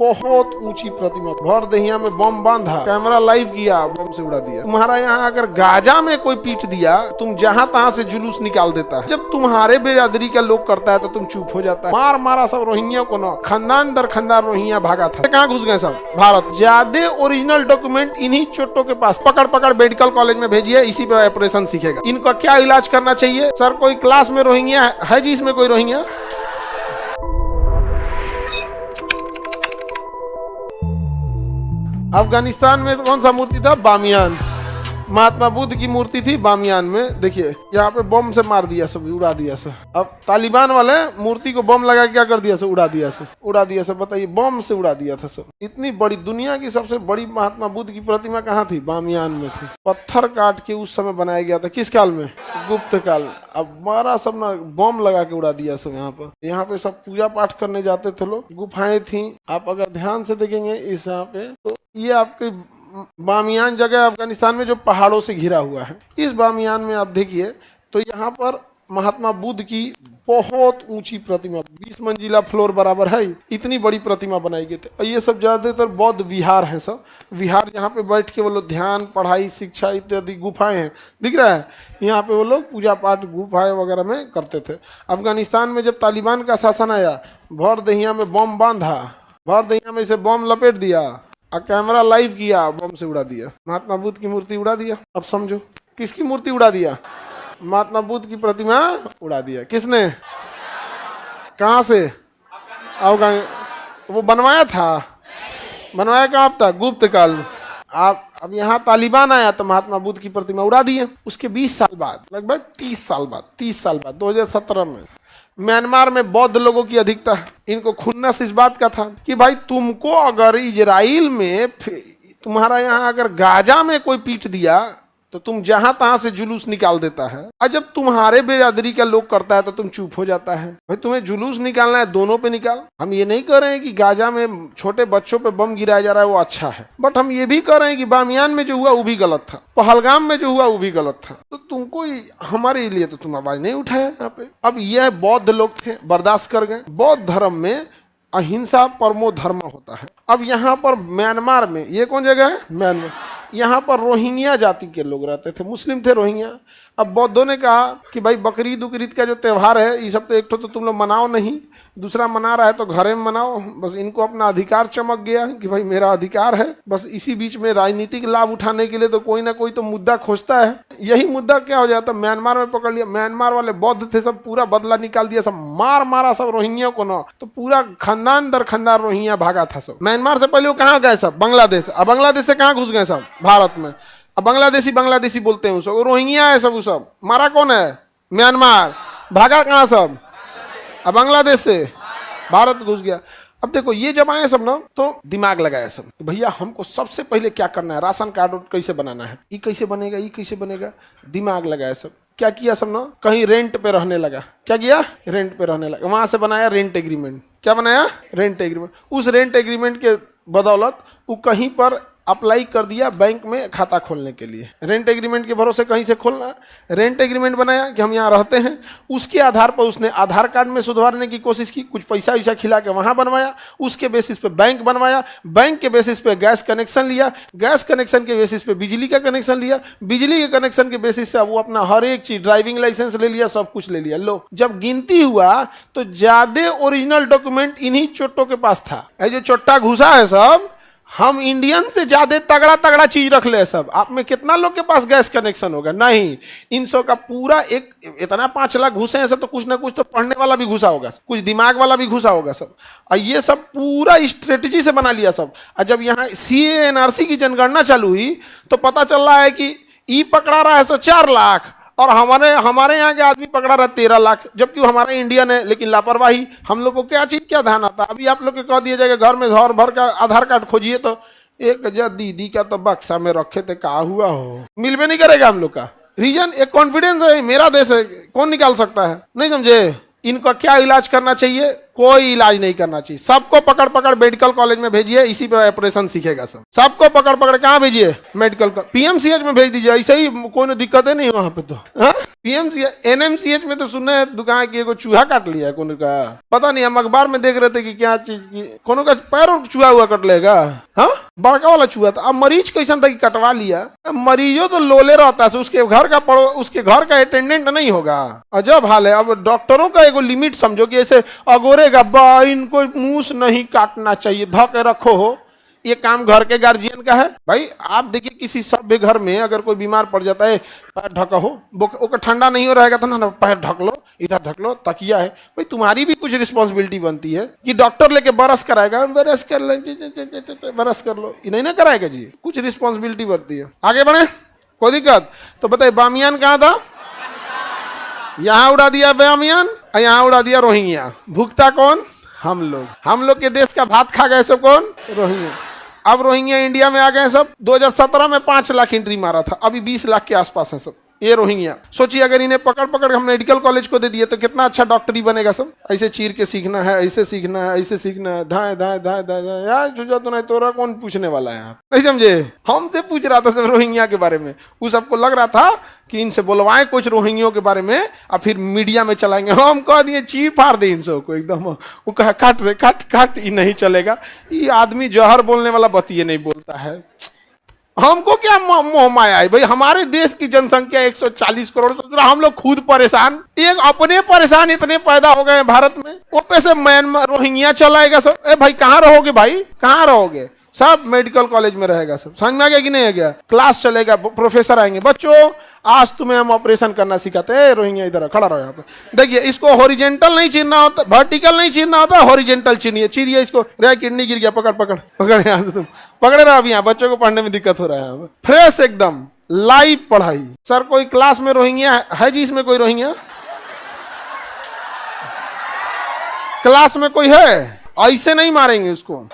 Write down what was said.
बहुत ऊंची प्रतिमा, भर दहिया में बम बांधा, कैमरा लाइव किया, बम से उड़ा दिया। तुम्हारा यहाँ अगर गाजा में कोई पीट दिया, तुम जहां तहां से जुलूस निकाल देता है। जब तुम्हारे बिरादरी का लोग करता है तो तुम चुप हो जाता है। मार मारा सब रोहिंग्या को ना, खानदान दर खानदान रोहिंग्या भागा था। कहाँ घुस गए सब? भारत। ज्यादा ओरिजिनल डॉक्यूमेंट इन्हीं चोटों के पास। पकड़ पकड़ मेडिकल कॉलेज में भेजिए, इसी पे ऑपरेशन सीखेगा। इनका क्या इलाज करना चाहिए? सर कोई क्लास में रोहिंग्या है जी? इसमें कोई रोहिंग्या? अफगानिस्तान में कौन सा मूर्ति था? बामियान। महात्मा बुद्ध की मूर्ति थी बामियान में। देखिए यहाँ पे बम से मार दिया, सब उड़ा दिया सब। अब तालिबान वाले मूर्ति को बम लगा के क्या कर दिया? सब उड़ा दिया सब, उड़ा दिया सब। बताइए, बम से उड़ा दिया था सब। इतनी बड़ी, दुनिया की सबसे बड़ी महात्मा बुद्ध की प्रतिमा कहाँ थी? बामियान में थी। पत्थर काट के उस समय बनाया गया था। किस काल में? गुप्त काल में। अब मारा सब ना, बम लगा के उड़ा दिया सब। यहाँ पे सब पूजा पाठ करने जाते थे लोग। गुफाएं थी, आप अगर ध्यान से देखेंगे इस यहाँ पे, तो ये आपके बामियान जगह अफगानिस्तान में जो पहाड़ों से घिरा हुआ है, इस बामियान में आप देखिए तो यहाँ पर महात्मा बुद्ध की बहुत ऊंची प्रतिमा, 20 मंजिला फ्लोर बराबर है, इतनी बड़ी प्रतिमा बनाई गई थी। और ये सब ज्यादातर बौद्ध विहार हैं सब। विहार, यहाँ पे बैठ के वो लोग ध्यान, पढ़ाई, शिक्षा इत्यादि गुफाएं हैं, दिख रहा है। यहाँ पे वो लोग पूजा पाठ गुफाएं वगैरह में करते थे। अफगानिस्तान में जब तालिबान का शासन आया, भर दहिया में बम बांधा, भर दहिया में इसे बम लपेट दिया और कैमरा लाइव किया, बम से उड़ा दिया। महात्मा बुद्ध की मूर्ति उड़ा दिया। अब समझो किसकी मूर्ति उड़ा दिया? महात्मा बुद्ध की प्रतिमा उड़ा दिया। किसने? कहाँ से? अफगान। वो बनवाया था? बनवाया कहाँ था? गुप्त काल में। आप अब यहाँ तालिबान आया तो महात्मा बुद्ध की प्रतिमा उड़ा दिए। उसके 20 साल बाद, लगभग 30 साल बाद 2017 में म्यांमार में बौद्ध लोगों की अधिकता। इनको खुन्नस इस बात का था कि भाई तुमको अगर इजराइल में, तुम्हारा यहाँ अगर गाजा में कोई पीट दिया तो तुम जहां तहां से जुलूस निकाल देता है। और जब तुम्हारे बिरादरी का लोग करता है तो तुम चुप हो जाता है। भाई तुम्हें जुलूस निकालना है, दोनों पे निकाल। हम ये नहीं कर रहे हैं कि गाजा में छोटे बच्चों पे बम गिराया जा रहा है वो अच्छा है, बट हम ये भी कर रहे हैं कि बामियान में जो हुआ वो भी गलत था, पहलगाम में जो हुआ वो भी गलत था। तो तुमको हमारे लिए तो तुम आवाज नहीं उठाया यहाँ पे। अब यह बौद्ध लोग थे, बर्दाश्त कर गए। बौद्ध धर्म में अहिंसा परमो धर्म होता है। अब यहाँ पर म्यांमार में, ये कौन जगह है? म्यांमार। यहाँ पर रोहिंग्या जाति के लोग रहते थे, मुस्लिम थे रोहिंग्या। अब बौद्धों ने कहा कि भाई बकरीद उकरीद का जो त्यौहार है, ये सब तो एक तो तुम लोग मनाओ नहीं, दूसरा मना रहा है तो घरे में मनाओ। बस इनको अपना अधिकार चमक गया कि भाई मेरा अधिकार है। बस इसी बीच में राजनीतिक लाभ उठाने के लिए तो कोई ना कोई तो मुद्दा खोजता है। यही मुद्दा क्या हो जाता? म्यांमार में पकड़ लिया। म्यांमार वाले बौद्ध थे, सब पूरा बदला निकाल दिया, सब मार मारा सब रोहिंग्या को ना, तो पूरा खानदान दर खानदान रोहिंग्या भागा था सब। म्यांमार से पहले वो कहाँ गए सब? बांग्लादेश। अब बांग्लादेश से कहाँ घुस गए सब? भारत में। अब बांग्लादेशी बोलते हैं उसको, रोहिंग्या है सब। सब मारा कौन है? म्यांमार। भागा कहाँ सब? अब बांग्लादेश से भारत घुस गया। अब देखो ये जब आए सब ना, तो दिमाग लगाया सब, भैया हमको सबसे पहले क्या करना है, राशन कार्ड कैसे बनाना है, ये कैसे बनेगा, ये कैसे बनेगा। दिमाग लगाया सब। क्या किया सब ना, कहीं रेंट पे रहने लगा। क्या किया? रेंट पे रहने लगा। वहां से बनाया रेंट एग्रीमेंट। क्या बनाया? Rent agreement. उस रेंट एग्रीमेंट के बदौलत वो कहीं पर अप्लाई कर दिया बैंक में खाता खोलने के लिए। रेंट एग्रीमेंट के भरोसे कहीं से खोलना। रेंट एग्रीमेंट बनाया कि हम यहाँ रहते हैं। उसके आधार पर उसने आधार कार्ड में सुधारने की कोशिश की, कुछ पैसा वैसा खिला के वहाँ बनवाया। उसके बेसिस पे बैंक बनवाया, बैंक के बेसिस पे गैस कनेक्शन लिया, गैस कनेक्शन के बेसिस पे बिजली का कनेक्शन लिया, बिजली के कनेक्शन के बेसिस से वो अपना हर एक चीज, ड्राइविंग लाइसेंस ले लिया, सब कुछ ले लिया। लो, जब गिनती हुआ तो ज्यादा ओरिजिनल डॉक्यूमेंट इन्हीं चोटों के पास था। जो चोट्टा घुसा है सब, हम इंडियन से ज्यादा तगड़ा तगड़ा चीज रख ले सब। आप में कितना लोग के पास गैस कनेक्शन होगा? नहीं। इन सब का पूरा एक इतना 5 लाख घुसे हैं सब, तो कुछ ना कुछ तो पढ़ने वाला भी घुसा होगा, कुछ दिमाग वाला भी घुसा होगा सब। और ये सब पूरा स्ट्रेटेजी से बना लिया सब। और जब यहाँ CAA NRC की जनगणना चालू हुई तो पता चल रहा है कि ई पकड़ा रहा है 4 लाख और हमारे यहाँ के आदमी पकड़ा रहा है 13 लाख, जबकि हमारे इंडियन है। लेकिन लापरवाही, हम लोग को क्या चीज क्या ध्यान आता? अभी आप लोग को कह दिया जाएगा घर में घर भर का आधार कार्ड खोजिए, तो एक दीदी का तो बक्सा में रखे थे, कहा हुआ हो, मिलवे नहीं करेगा हम लोग का। रीजन एक कॉन्फिडेंस है, मेरा देश है, कौन निकाल सकता है? नहीं समझे? इनका क्या इलाज करना चाहिए? कोई इलाज नहीं करना चाहिए। सबको पकड़ पकड़ मेडिकल कॉलेज में भेजिए, इसी पे ऑपरेशन सीखेगा सब। सबको पकड़ पकड़ कहाँ भेजिए? मेडिकल PMCH में भेज दीजिए। ऐसे ही कोई दिक्कत है नहीं वहां पे तो। पीएमसीएच एनएमसीएच में तो सुने दुकान की एगो चूहा काट लिया है कोनो का, पता नहीं, हम अखबार में देख रहे थे कि क्या चीज की कोनो का पैर और चूहा हुआ कट लेगा। हाँ, बड़का वाला चूहा था। अब मरीज कैसा था कि कटवा लिया, मरीजों तो लोले रहता है, उसके घर का उसके घर का अटेंडेंट नहीं होगा। अजब हाल है। अब डॉक्टरों का एगो लिमिट समझो कि ऐसे अगोरेगा बा, इनको मूस नहीं काटना चाहिए, धके रखो हो, ये काम घर के गार्जियन का है। भाई आप देखिए किसी सभ्य घर में अगर कोई बीमार पड़ जाता है, पैर ढका हो, वो ठंडा नहीं हो रहेगा तो ना पैर ढक लो, इधर ढक लो, तकिया है। भाई तुम्हारी भी कुछ रिस्पॉन्सिबिलिटी बनती है कि डॉक्टर लेके बरस कराएगा, बरस कर लो, बरस कर लो, ये नहीं ना कराएगा जी, कुछ रिस्पॉन्सिबिलिटी बनती है। आगे बढ़े, कोई दिक्कत? तो बताइए बामियान कहाँ था? यहाँ उड़ा दिया बामियान, यहाँ उड़ा दिया रोहिंग्या। भुगता कौन? हम लोग के देश का भात खा गए सब कौन? रोहिंग्या। अब रोहिंग्या इंडिया में आ गए सब। 2017 में 5 लाख एंट्री मारा था, अभी 20 लाख के आसपास है सब ये रोहिंग्या। सोचिए अगर इन्हें पकड़ पकड़ हम मेडिकल कॉलेज को दे दिए तो कितना अच्छा डॉक्टरी बनेगा सब। ऐसे चीर के सीखना है, ऐसे सीखना है, ऐसे सीखना है, धाए धाए धाए धाए धाए। यार जुजा तो नहीं, तोरा कौन पूछने वाला है यहाँ, नहीं समझे? हमसे पूछ रहा था सब रोहिंग्या के बारे में। उस सबको लग रहा था कि इनसे बुलवाएं कुछ रोहिंग्यों के बारे में और फिर मीडिया में चलाएंगे। हम कह दिए चीर फाड़ दे इन सबको एकदम। वो कहा काट रे काट काट, ये नहीं चलेगा, ये आदमी जहर बोलने वाला बतिये नहीं बोलता है। हमको क्या मोह माया है भाई, हमारे देश की जनसंख्या 140 करोड़, तो हम लोग खुद परेशान, एक अपने परेशान इतने पैदा हो गए भारत में, वो पैसे म्यांमार रोहिंग्या चलाएगा सब। ए भाई कहाँ रहोगे भाई, कहाँ रहोगे? सब मेडिकल कॉलेज में रहेगा सब। समझ में आ गया कि नहीं आ गया? क्लास चलेगा, प्रोफेसर आएंगे, बच्चों आज तुम्हें हम ऑपरेशन करना सिखाते हैं। रोहिंग्या इधर खड़ा रहो यहाँ पे। देखिए इसको हॉरिजेंटल नहीं चीरना होता, वर्टिकल नहीं चीरना होता, हॉरिजेंटल चीनिए। चीरिए इसको, रे किडनी गिर गया, पकड़ पकड़ पकड़, यहाँ से तुम पकड़े रहो। अभी यहाँ बच्चों को पढ़ने में दिक्कत हो रहा है यहाँ पे। फ्रेश एकदम लाइव पढ़ाई। सर कोई क्लास में रोहिंग्या है जी? इसमें कोई रोहिंग्या क्लास में कोई है? ऐसे नहीं मारेंगे उसको।